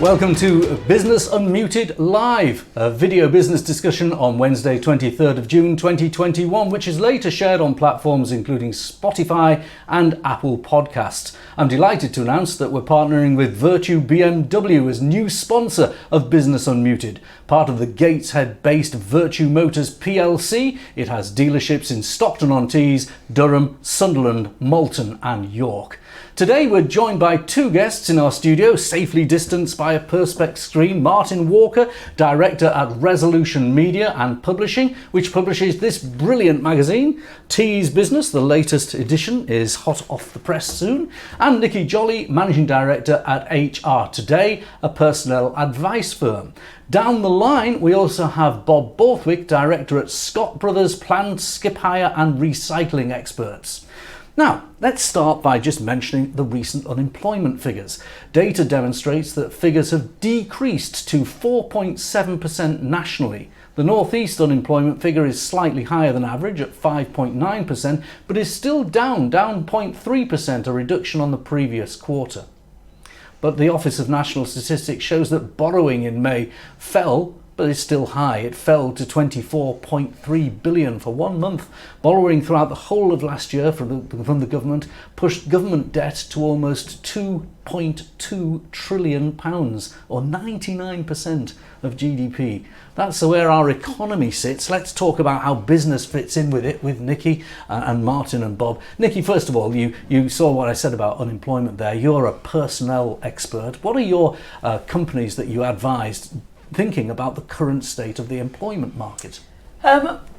Welcome to Business Unmuted Live, a video business discussion on Wednesday 23rd of June 2021, which is later shared on platforms including Spotify and Apple Podcasts. I'm delighted to announce that we're partnering with Virtue BMW as new sponsor of Business Unmuted. Part of the Gateshead-based Virtue Motors PLC, it has dealerships in Stockton-on-Tees, Durham, Sunderland, Malton and York. Today we're joined by two guests in our studio, safely distanced by a Perspex screen. Martin Walker, Director at Resolution Media and Publishing, which publishes this brilliant magazine. Tees Business, the latest edition, is hot off the press soon. And Nikki Jolly, Managing Director at HR Today, a personnel advice firm. Down the line, we also have Bob Borthwick, Director at Scott Brothers, Planned Skip Hire and Recycling Experts. Now, let's start by just mentioning the recent unemployment figures. Data demonstrates that figures have decreased to 4.7% nationally. The North East unemployment figure is slightly higher than average at 5.9%, but is still down 0.3%, a reduction on the previous quarter. But the Office of National Statistics shows that borrowing in May fell, but is still high. It fell to 24.3 billion for 1 month. Borrowing throughout the whole of last year from the government pushed government debt to almost £2.2 trillion, or 99% of GDP. That's where our economy sits. Let's talk about how business fits in with it, with Nikki and Martin and Bob. Nikki, first of all, you saw what I said about unemployment there. You're a personnel expert. What are your companies that you advised thinking about the current state of the employment market?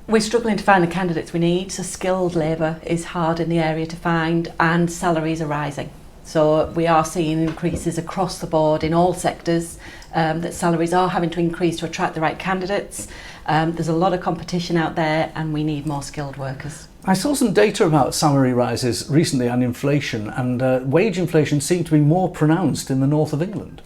We're struggling to find the candidates we need, so skilled labour is hard in the area to find and salaries are rising. So we are seeing increases across the board in all sectors, that salaries are having to increase to attract the right candidates. There's a lot of competition out there and we need more skilled workers. I saw some data about salary rises recently and inflation, and wage inflation seemed to be more pronounced in the north of England.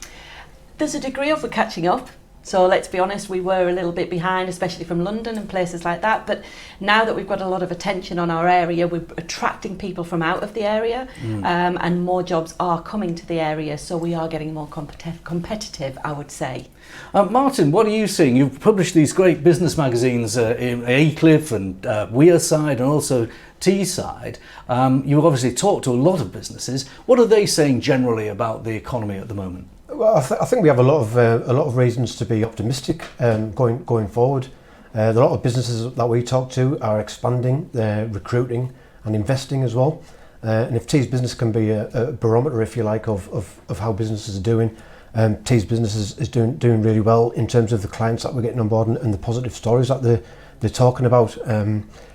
There's a degree of we're catching up. So let's be honest, we were a little bit behind, especially from London and places like that. But now that we've got a lot of attention on our area, we're attracting people from out of the area, and more jobs are coming to the area. So we are getting more competitive, I would say. Martin, what are you seeing? You've published these great business magazines in Acliff and Wearside and also Teesside. You've obviously talked to a lot of businesses. What are they saying generally about the economy at the moment? Well, I think we have a lot of reasons to be optimistic going forward. A lot of businesses that we talk to are expanding, they're recruiting and investing as well. And if Tees Business can be a barometer, if you like, of how businesses are doing, Tees Business is doing really well in terms of the clients that we're getting on board and the positive stories that they're talking about.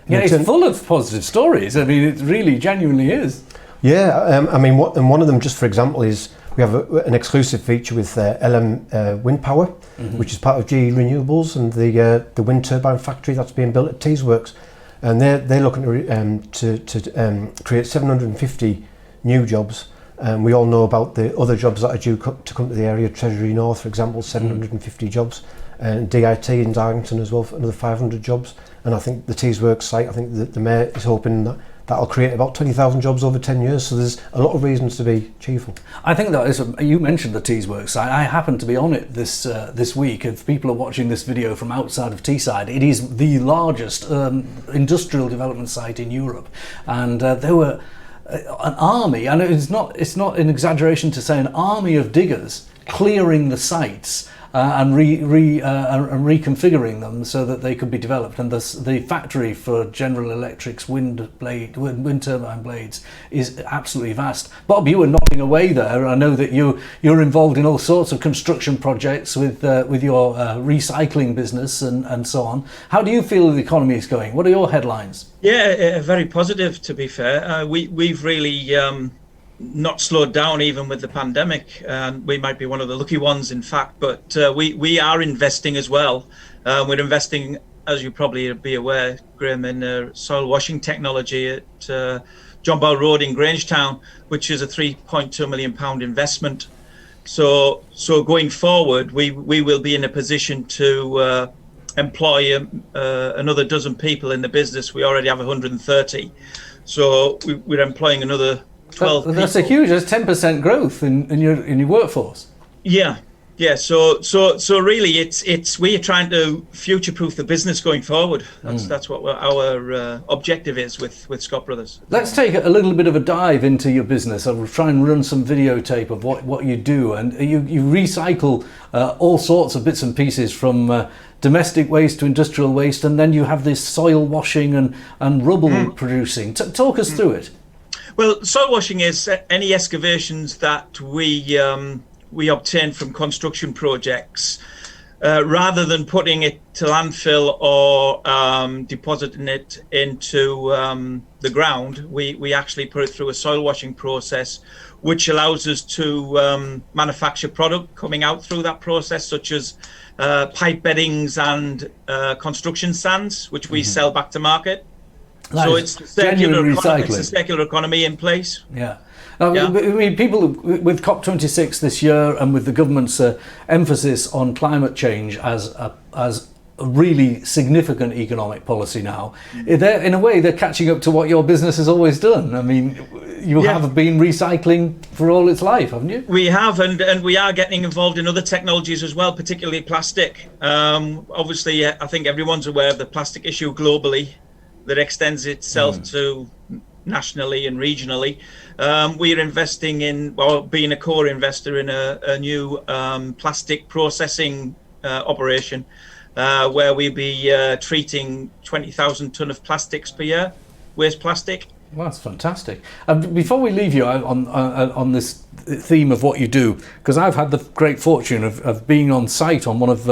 It's full of positive stories. I mean, it really genuinely is. Yeah, I mean, one of them, just for example, is we have an exclusive feature with LM Wind Power, which is part of GE Renewables and the wind turbine factory that's being built at Tees Works, and they're looking to create 750 new jobs. We all know about the other jobs that are due to come to the area. Treasury North, for example, 750 jobs, and DIT in Darlington as well for another 500 jobs. And I think the Tees Works site, I think the Mayor is hoping that that'll create about 20,000 jobs over 10 years. So there's a lot of reasons to be cheerful. I think that is, you mentioned the Tees Works site. I happen to be on it this week. If people are watching this video from outside of Teesside, it is the largest industrial development site in Europe. And there were an army, and it's not an exaggeration to say an army of diggers clearing the sites and reconfiguring them so that they could be developed. And the factory for General Electric's wind turbine blades is absolutely vast. Bob, you were nodding away there. I know that you're involved in all sorts of construction projects with your recycling business and so on. How do you feel the economy is going? What are your headlines? Yeah, very positive, to be fair. We've really not slowed down even with the pandemic, and we might be one of the lucky ones, in fact, but we are investing as well. We're investing, as you probably be aware, Graham, in soil washing technology at John Bell Road in Grangetown, which is a £3.2 million investment. So going forward, we will be in a position to employ another dozen people in the business. We already have 130, so we're employing another 12 That's people. That's 10% growth in your workforce. Yeah, Yeah, so really, it's we are trying to future-proof the business going forward. That's what our objective is with Scott Brothers. Let's take a little bit of a dive into your business. I'll try and run some videotape of what you do, and you recycle all sorts of bits and pieces from domestic waste to industrial waste, and then you have this soil washing and rubble producing. Talk us through it. Well, soil washing is any excavations that we obtain from construction projects. Rather than putting it to landfill or depositing it into the ground, we actually put it through a soil washing process, which allows us to manufacture product coming out through that process, such as pipe beddings and construction sands, which we sell back to market. So it's a circular economy in place. Yeah. I mean, people with COP26 this year and with the government's emphasis on climate change as a really significant economic policy now, in a way they're catching up to what your business has always done. I mean, you have been recycling for all its life, haven't you? We have, and we are getting involved in other technologies as well, particularly plastic. Obviously, I think everyone's aware of the plastic issue globally that extends itself to nationally and regionally. We are investing in, well, being a core investor in a new plastic processing operation where we'll be treating 20,000 tonne of plastics per year, waste plastic. Well, that's fantastic. Before we leave you on this theme of what you do, because I've had the great fortune of being on site on one of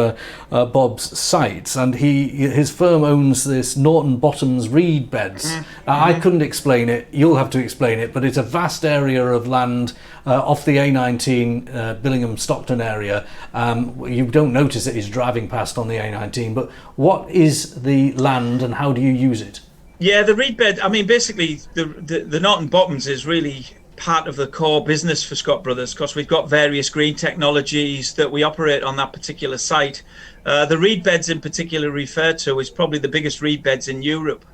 Bob's sites, and his firm owns this Norton Bottoms reed beds. I couldn't explain it, you'll have to explain it, but it's a vast area of land off the A19 Billingham-Stockton area. You don't notice it is driving past on the A19, but what is the land and how do you use it? Yeah, the reed bed, I mean, basically the Norton Bottoms is really part of the core business for Scott Brothers, because we've got various green technologies that we operate on that particular site. The reed beds in particular referred to is probably the biggest reed beds in Europe.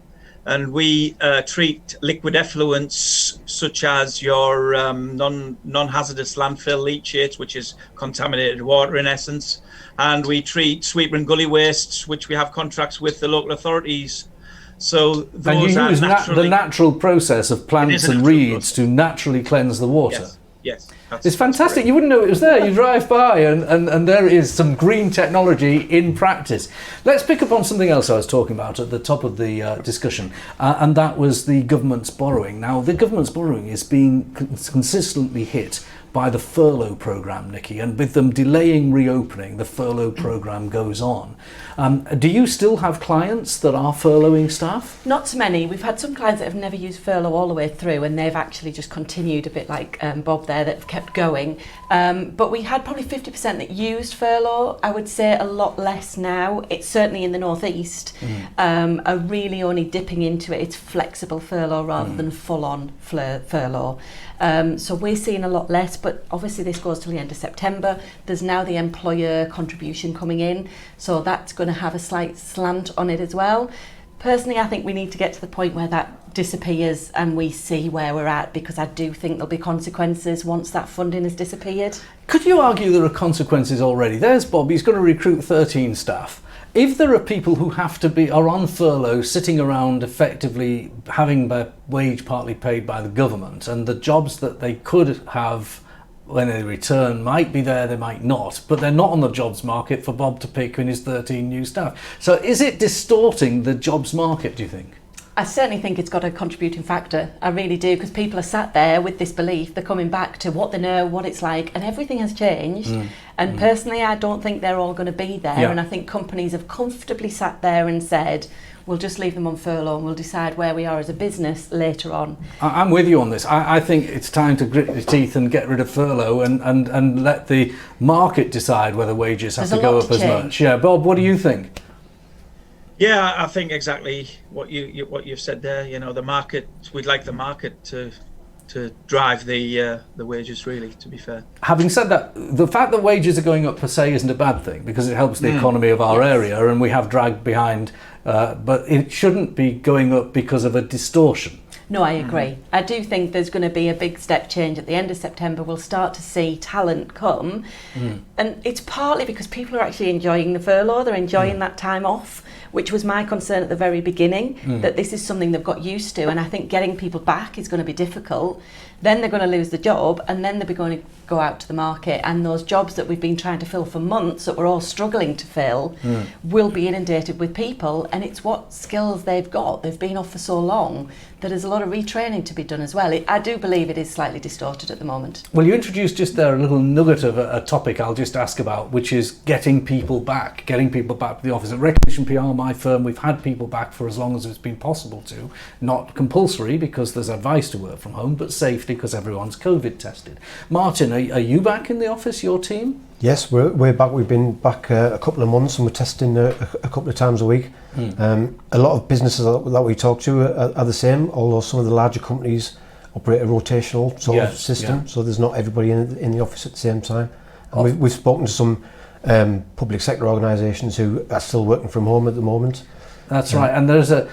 And we treat liquid effluents such as your non-hazardous landfill leachates, which is contaminated water in essence. And we treat sweeper and gully wastes, which we have contracts with the local authorities. So those and you use the natural process of plants and reeds to naturally cleanse the water. Yes. It's fantastic. You wouldn't know it was there. You drive by and there is some green technology in practice. Let's pick up on something else I was talking about at the top of the discussion, and that was the government's borrowing. Now, the government's borrowing is being consistently hit by the furlough programme, Nikki, and with them delaying reopening, the furlough programme goes on. Do you still have clients that are furloughing staff? Not so many. We've had some clients that have never used furlough all the way through, and they've actually just continued a bit like Bob there, that have kept going. But we had probably 50% that used furlough. I would say a lot less now. It's certainly in the northeast. Are really only dipping into it. It's flexible furlough rather than full-on furlough. So we're seeing a lot less, but obviously this goes till the end of September. There's now the employer contribution coming in, so that's going to have a slight slant on it as well. Personally, I think we need to get to the point where that disappears and we see where we're at, because I do think there'll be consequences once that funding has disappeared. Could you argue there are consequences already? There's Bob, he's going to recruit 13 staff. If there are people who are on furlough, sitting around effectively having their wage partly paid by the government, and the jobs that they could have when they return might be there, they might not, but they're not on the jobs market for Bob to pick in his 13 new staff. So is it distorting the jobs market, do you think? I certainly think it's got a contributing factor. I really do, because people are sat there with this belief, they're coming back to what they know, what it's like, and everything has changed. And personally, I don't think they're all going to be there. Yeah. And I think companies have comfortably sat there and said, we'll just leave them on furlough and we'll decide where we are as a business later on. I'm with you on this. I think it's time to grit your teeth and get rid of furlough and let the market decide whether wages have to go up as much. Yeah, Bob, what do you think? Yeah, I think exactly what you've said there. You know, the market. We'd like the market to drive the wages, really, to be fair. Having said that, the fact that wages are going up per se isn't a bad thing, because it helps the economy of our area, and we have drag behind. But it shouldn't be going up because of a distortion. No, I agree. I do think there's going to be a big step change at the end of September. We'll start to see talent come. And it's partly because people are actually enjoying the furlough. They're enjoying that time off, which was my concern at the very beginning, that this is something they've got used to. And I think getting people back is going to be difficult. Then they're going to lose the job, and then they'll be going to go out to the market, and those jobs that we've been trying to fill for months that we're all struggling to fill will be inundated with people, and it's what skills they've got. They've been off for so long that there's a lot of retraining to be done as well. I do believe it is slightly distorted at the moment. Well, you introduced just there a little nugget of a topic I'll just ask about, which is getting people back to the office. At Recruitment PR, my firm, we've had people back for as long as it's been possible to. Not compulsory because there's advice to work from home, but safety because everyone's COVID tested. Martin, are you back in the office, your team? Yes, we're back. We've been back a couple of months, and we're testing a couple of times a week. A lot of businesses that we talk to are the same, although some of the larger companies operate a rotational sort of system, so there's not everybody in the office at the same time. And we've spoken to some public sector organisations who are still working from home at the moment. That's right, and there's the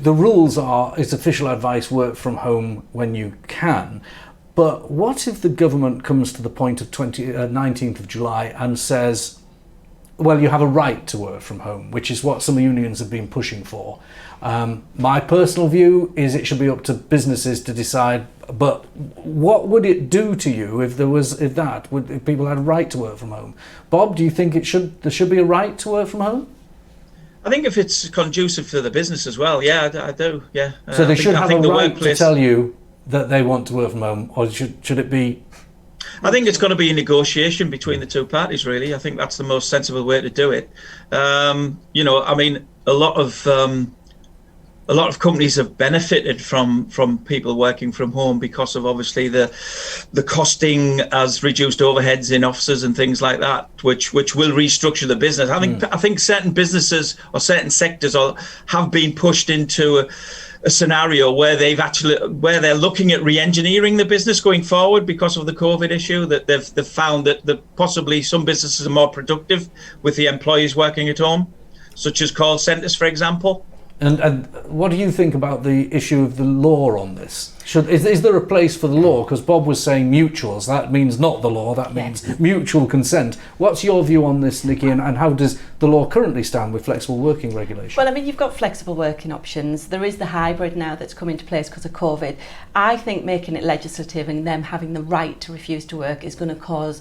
rules are, it's official advice, work from home when you can. But what if the government comes to the point of 19th of July and says, well, you have a right to work from home, which is what some unions have been pushing for. My personal view is it should be up to businesses to decide, but what would it do to you if people had a right to work from home? Bob, do you think there should be a right to work from home? I think if it's conducive for the business as well, yeah, I do, yeah. So they should have a right to tell you that they want to work from home, or should it be? I think it's going to be a negotiation between the two parties, really. I think that's the most sensible way to do it. I mean, a lot of companies have benefited from people working from home because of obviously the costing as reduced overheads in offices and things like that, which will restructure the business. I think certain businesses or certain sectors have been pushed into a scenario where they're looking at re-engineering the business going forward because of the COVID issue, that they've found that possibly some businesses are more productive with the employees working at home, such as call centres, for example. And what do you think about the issue of the law on this? Is there a place for the law? Because Bob was saying mutuals. That means not the law. That means mutual consent. What's your view on this, Nikki? And how does the law currently stand with flexible working regulation? Well, I mean, you've got flexible working options. There is the hybrid now that's come into place because of COVID. I think making it legislative and them having the right to refuse to work is going to cause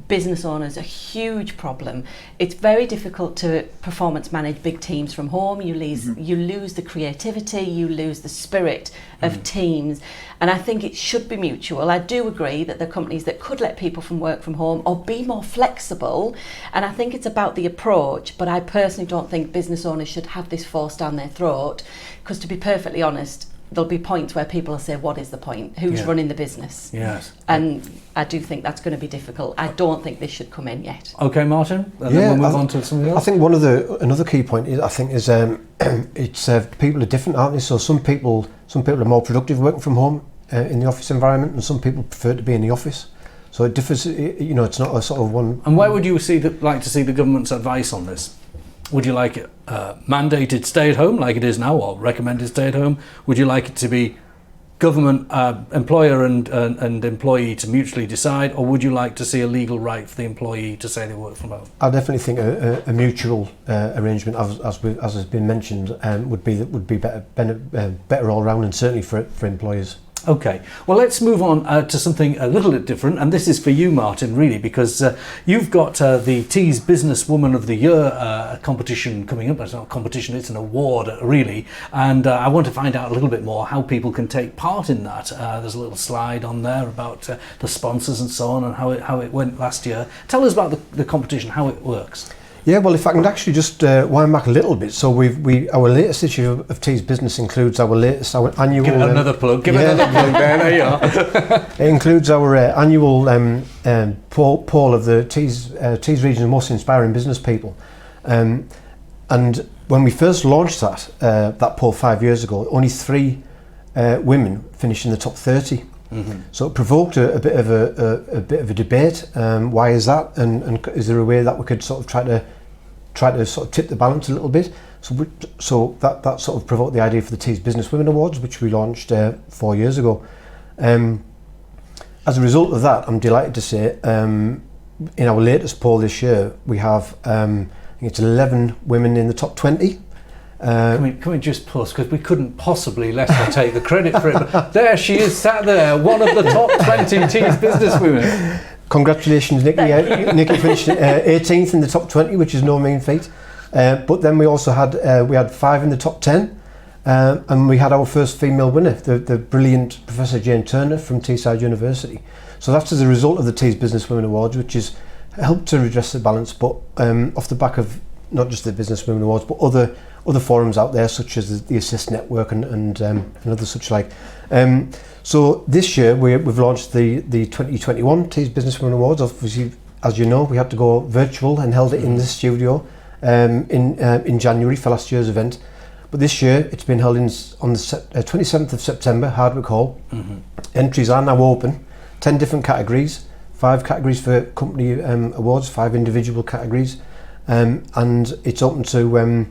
business owners a huge problem. It's very difficult to performance manage big teams from home. You lose the creativity, you lose the spirit of teams, and I think it should be mutual. I do agree that there are companies that could let people work from home or be more flexible, and I think it's about the approach, but I personally don't think business owners should have this forced down their throat, because to be perfectly honest, there'll be points where people will say, what is the point? Who's running the business? Yes. And I do think that's going to be difficult. I don't think this should come in yet. Okay, Martin, and then we'll move on to something else. I think another key point is it's people are different, aren't they? So some people are more productive working from home in the office environment, and some people prefer to be in the office. So it differs, it's not a sort of one. And where would you like to see the government's advice on this? Would you like it mandated stay at home like it is now, or recommended stay at home? Would you like it to be government, employer and employee to mutually decide, or would you like to see a legal right for the employee to say they work from home? I definitely think a mutual arrangement, as has been mentioned, would be better all round, and certainly for employers. Okay, well, let's move on to something a little bit different, and this is for you, Martin, really, because you've got the Tees Businesswoman of the Year competition coming up. It's not a competition, it's an award, really, and I want to find out a little bit more how people can take part in that. There's a little slide on there about the sponsors and so on, and how it went last year. Tell us about the competition, how it works. Yeah, well, if I can actually just wind back a little bit. So our latest issue of Tees Business includes our annual. Give it another plug. Give it another plug. There you are. It includes our annual poll of the Tees region's most inspiring business people. And when we first launched that poll 5 years ago, only 3 women finished in the top 30. Mm-hmm. So it provoked a bit of a debate. Why is that? And is there a way that we could sort of try to try to sort of tip the balance a little bit. So that sort of provoked the idea for the Tees Business Women Awards, which we launched 4 years ago. As a result of that, I'm delighted to say, in our latest poll this year, we have I think it's 11 women in the top 20. Can we just pause, because we couldn't possibly let her take the credit for it. But there she is, sat there, one of the top 20 Tees Businesswomen. Congratulations, Nikki. Nikki finished 18th in the top 20, which is no mean feat. But then we also had 5 in the top 10, and we had our first female winner, the brilliant Professor Jane Turner from Teesside University. So that's as a result of the Tees Businesswomen Awards, which has helped to redress the balance, but off the back of not just the Businesswomen Awards, but other forums out there, such as the Assist Network and other such like. So this year we've launched the 2021 Tees Businesswomen Awards. Obviously, as you know, we had to go virtual and held it in the studio in January for last year's event. But this year it's been held on the 27th of September, Hardwick Hall. Mm-hmm. Entries are now open, 10 different categories, 5 categories for company awards, 5 individual categories, and it's open to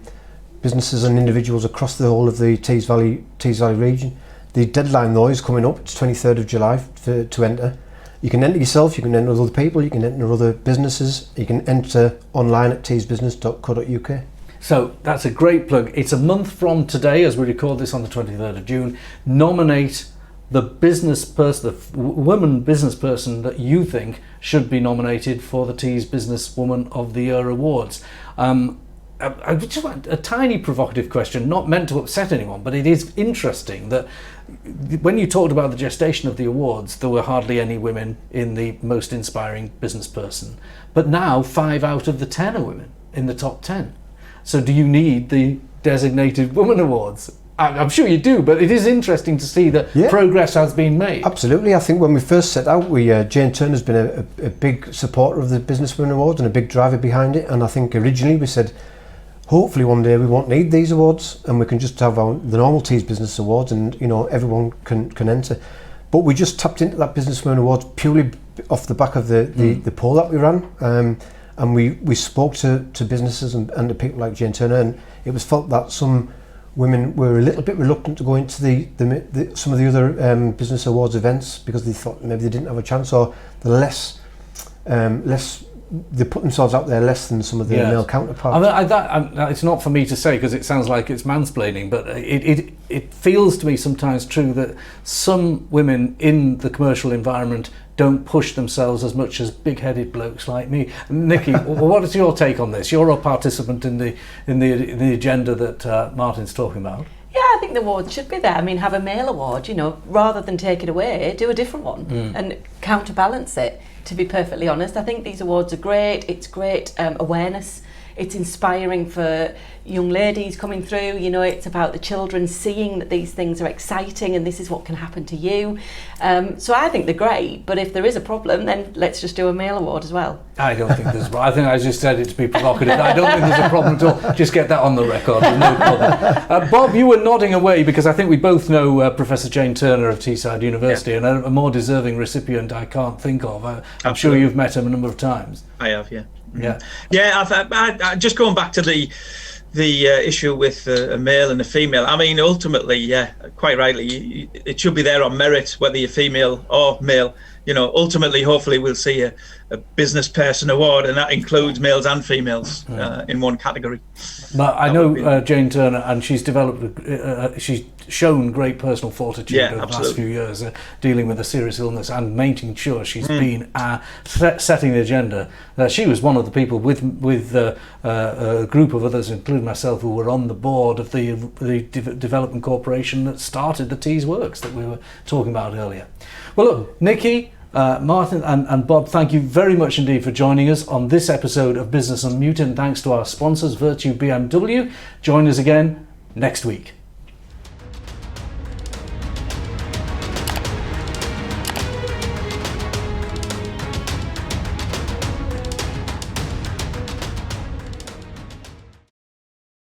businesses and individuals across the whole of the Tees Valley region. The deadline though is coming up. It's 23rd of July to enter. You can enter yourself, you can enter other people, you can enter other businesses, you can enter online at teesbusiness.co.uk. So that's a great plug. It's a month from today, as we record this on the 23rd of June. Nominate the business person, the woman business person that you think should be nominated for the Tees Businesswoman of the Year Awards. I just want a tiny provocative question, not meant to upset anyone, but it is interesting that when you talked about the gestation of the awards, there were hardly any women in the most inspiring business person. But now 5 out of the 10 are women in the top 10. So do you need the designated woman awards? I'm sure you do, but it is interesting to see that progress has been made. Absolutely. I think when we first set out, Jane Turner's been a big supporter of the Businesswomen Awards and a big driver behind it. And I think originally we said, hopefully one day we won't need these awards and we can just have the normal Tees Business Awards and everyone can enter. But we just tapped into that Businesswomen Awards purely off the back of the poll that we ran. And we spoke to businesses and to people like Jane Turner, and it was felt that some women were a little bit reluctant to go into some of the other business awards events because they thought maybe they didn't have a chance, or they're less they put themselves out there less than some of their male counterparts. It's not for me to say because it sounds like it's mansplaining, but it feels to me sometimes true that some women in the commercial environment don't push themselves as much as big-headed blokes like me. Nikki, what is your take on this? You're a participant in the agenda that Martin's talking about. Yeah, I think the award should be there. I mean, have a male award, rather than take it away, do a different one and counterbalance it, to be perfectly honest. I think these awards are great. It's great awareness. It's inspiring for young ladies coming through. It's about the children seeing that these things are exciting and this is what can happen to you. So I think they're great, but if there is a problem, then let's just do a male award as well. I don't think there's. I think I just said it to be provocative. I don't think there's a problem at all. Just get that on the record. There's no problem. Bob, you were nodding away because I think we both know Professor Jane Turner of Teesside University, and a more deserving recipient I can't think of. I'm sure you've met him a number of times. I have, yeah. Yeah. I just going back to the issue with a male and a female. I mean, ultimately, quite rightly, it should be there on merit, whether you're female or male. Ultimately, hopefully, we'll see a business person award, and that includes males and females in one category. But I know Jane Turner, and she's developed, she's shown great personal fortitude over the last few years, dealing with a serious illness and making sure she's been setting the agenda. She was one of the people with a group of others, including myself, who were on the board of the development corporation that started the Tees Works that we were talking about earlier. Well, look, Nikki, Martin and Bob, thank you very much indeed for joining us on this episode of Business Unmuted, and thanks to our sponsors, Virtue BMW. Join us again next week.